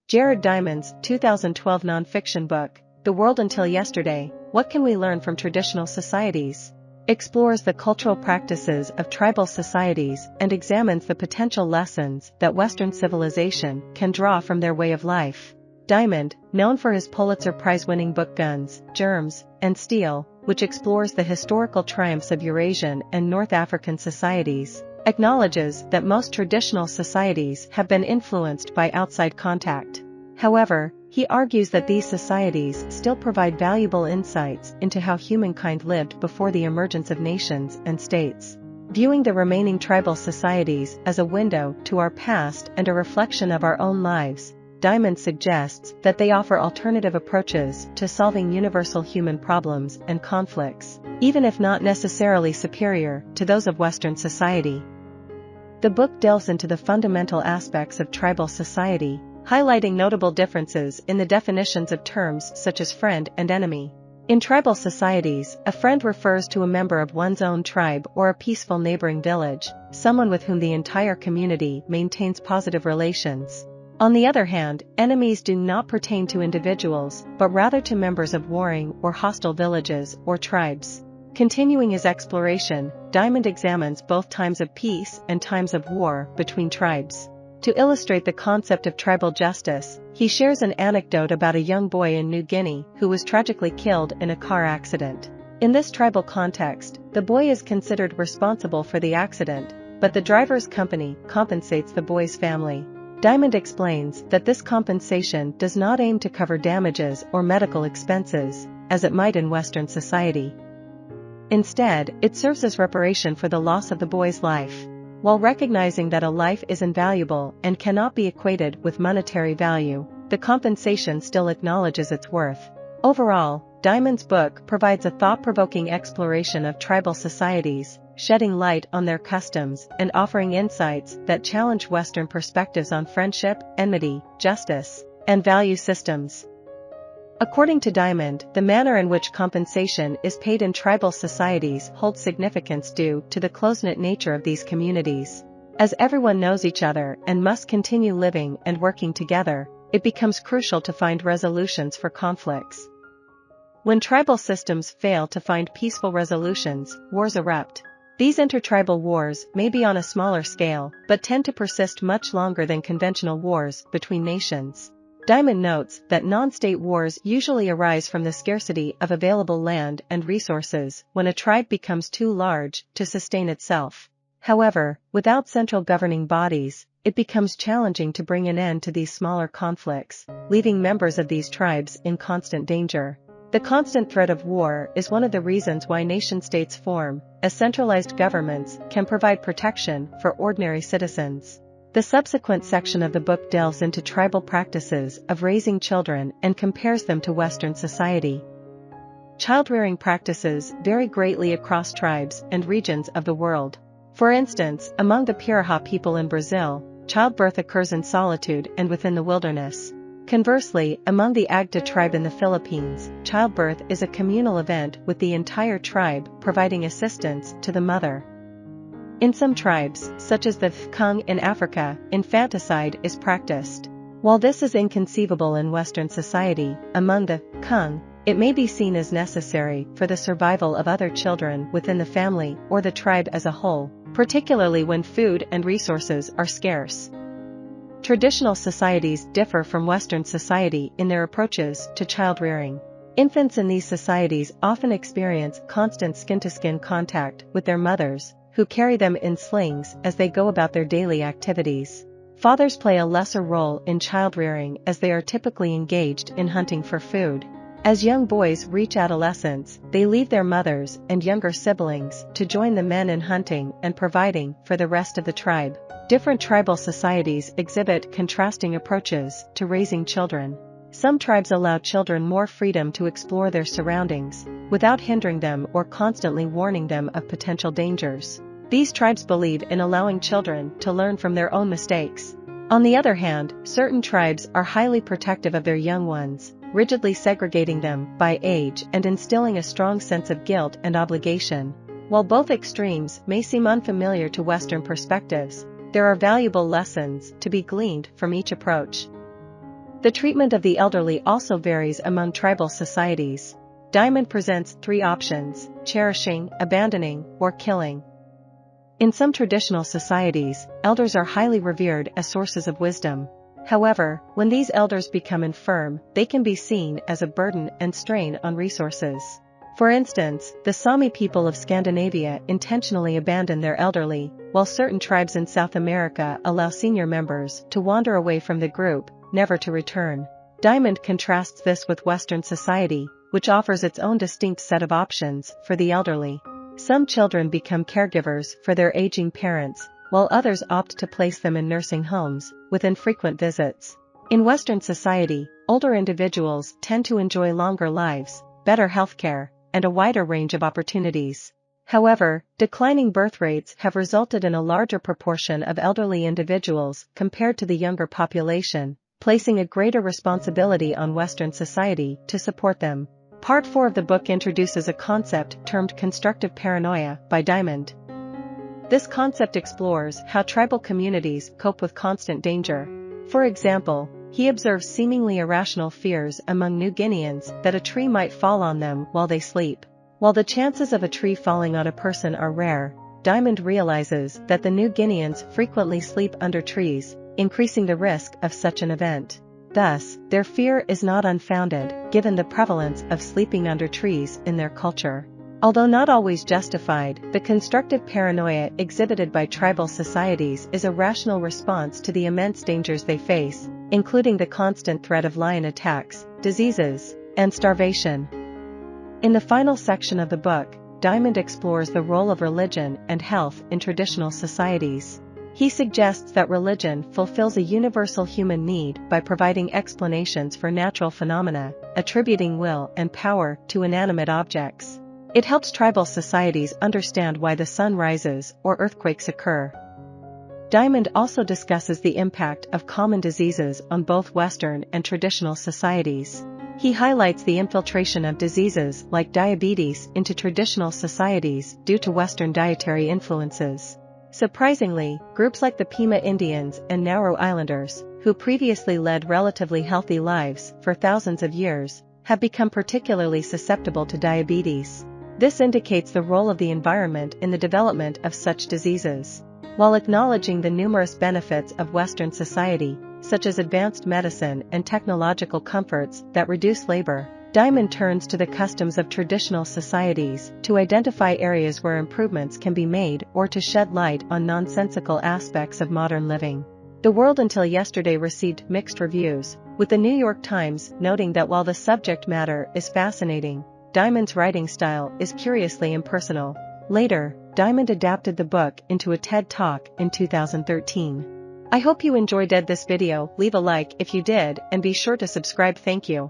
Jared Diamond's 2012 nonfiction book, The World Until Yesterday, What Can We Learn from Traditional Societies?, explores the cultural practices of tribal societies and examines the potential lessons that Western civilization can draw from their way of life. Diamond, known for his Pulitzer Prize-winning book Guns, Germs, and Steel, which explores the historical triumphs of Eurasian and North African societies, acknowledges that most traditional societies have been influenced by outside contact. However, he argues that these societies still provide valuable insights into how humankind lived before the emergence of nations and states. Viewing the remaining tribal societies as a window to our past and a reflection of our own lives, Diamond suggests that they offer alternative approaches to solving universal human problems and conflicts, even if not necessarily superior to those of Western society. The book delves into the fundamental aspects of tribal society, highlighting notable differences in the definitions of terms such as friend and enemy. In tribal societies, a friend refers to a member of one's own tribe or a peaceful neighboring village, someone with whom the entire community maintains positive relations. On the other hand, enemies do not pertain to individuals, but rather to members of warring or hostile villages or tribes. Continuing his exploration, Diamond examines both times of peace and times of war between tribes. To illustrate the concept of tribal justice, he shares an anecdote about a young boy in New Guinea who was tragically killed in a car accident. In this tribal context, the boy is considered responsible for the accident, but the driver's company compensates the boy's family. Diamond explains that this compensation does not aim to cover damages or medical expenses, as it might in Western society. Instead, it serves as reparation for the loss of the boy's life. While recognizing that a life is invaluable and cannot be equated with monetary value, the compensation still acknowledges its worth. Overall, Diamond's book provides a thought-provoking exploration of tribal societies, shedding light on their customs and offering insights that challenge Western perspectives on friendship, enmity, justice, and value systems. According to Diamond, the manner in which compensation is paid in tribal societies holds significance due to the close-knit nature of these communities. As everyone knows each other and must continue living and working together, it becomes crucial to find resolutions for conflicts. When tribal systems fail to find peaceful resolutions, wars erupt. These intertribal wars may be on a smaller scale, but tend to persist much longer than conventional wars between nations. Diamond notes that non-state wars usually arise from the scarcity of available land and resources when a tribe becomes too large to sustain itself. However, without central governing bodies, it becomes challenging to bring an end to these smaller conflicts, leaving members of these tribes in constant danger. The constant threat of war is one of the reasons why nation-states form, as centralized governments can provide protection for ordinary citizens. The subsequent section of the book delves into tribal practices of raising children and compares them to Western society. Child-rearing practices vary greatly across tribes and regions of the world. For instance, among the Piraha people in Brazil, childbirth occurs in solitude and within the wilderness. Conversely, among the Agta tribe in the Philippines, childbirth is a communal event with the entire tribe providing assistance to the mother. In some tribes, such as the Kung in Africa, infanticide is practiced. While this is inconceivable in Western society, among the Kung, it may be seen as necessary for the survival of other children within the family or the tribe as a whole, particularly when food and resources are scarce. Traditional societies differ from Western society in their approaches to child rearing. Infants in these societies often experience constant skin-to-skin contact with their mothers, who carry them in slings as they go about their daily activities. Fathers play a lesser role in child rearing as they are typically engaged in hunting for food. As young boys reach adolescence, they leave their mothers and younger siblings to join the men in hunting and providing for the rest of the tribe. Different tribal societies exhibit contrasting approaches to raising children. Some tribes allow children more freedom to explore their surroundings, without hindering them or constantly warning them of potential dangers. These tribes believe in allowing children to learn from their own mistakes. On the other hand, certain tribes are highly protective of their young ones, rigidly segregating them by age and instilling a strong sense of guilt and obligation. While both extremes may seem unfamiliar to Western perspectives, there are valuable lessons to be gleaned from each approach. The treatment of the elderly also varies among tribal societies. Diamond presents 3 options: cherishing, abandoning, or killing. In some traditional societies, elders are highly revered as sources of wisdom. However, when these elders become infirm, they can be seen as a burden and strain on resources. For instance, the Sami people of Scandinavia intentionally abandon their elderly, while certain tribes in South America allow senior members to wander away from the group, never to return. Diamond contrasts this with Western society, which offers its own distinct set of options for the elderly. Some children become caregivers for their aging parents, while others opt to place them in nursing homes, with infrequent visits. In Western society, older individuals tend to enjoy longer lives, better healthcare, and a wider range of opportunities. However, declining birth rates have resulted in a larger proportion of elderly individuals compared to the younger population, placing a greater responsibility on Western society to support them. Part 4 of the book introduces a concept termed constructive paranoia by Diamond. This concept explores how tribal communities cope with constant danger. For example, he observes seemingly irrational fears among New Guineans that a tree might fall on them while they sleep. While the chances of a tree falling on a person are rare, Diamond realizes that the New Guineans frequently sleep under trees, increasing the risk of such an event. Thus, their fear is not unfounded, given the prevalence of sleeping under trees in their culture. Although not always justified, the constructive paranoia exhibited by tribal societies is a rational response to the immense dangers they face, including the constant threat of lion attacks, diseases, and starvation. In the final section of the book, Diamond explores the role of religion and health in traditional societies. He suggests that religion fulfills a universal human need by providing explanations for natural phenomena, attributing will and power to inanimate objects. It helps tribal societies understand why the sun rises or earthquakes occur. Diamond also discusses the impact of common diseases on both Western and traditional societies. He highlights the infiltration of diseases like diabetes into traditional societies due to Western dietary influences. Surprisingly, groups like the Pima Indians and Nauru Islanders, who previously led relatively healthy lives for thousands of years, have become particularly susceptible to diabetes. This indicates the role of the environment in the development of such diseases. While acknowledging the numerous benefits of Western society, such as advanced medicine and technological comforts that reduce labor, Diamond turns to the customs of traditional societies to identify areas where improvements can be made or to shed light on nonsensical aspects of modern living. The World Until Yesterday received mixed reviews, with the New York Times noting that while the subject matter is fascinating, Diamond's writing style is curiously impersonal. Later, Diamond adapted the book into a TED Talk in 2013. I hope you enjoyed this video. Leave a like if you did and be sure to subscribe. Thank you.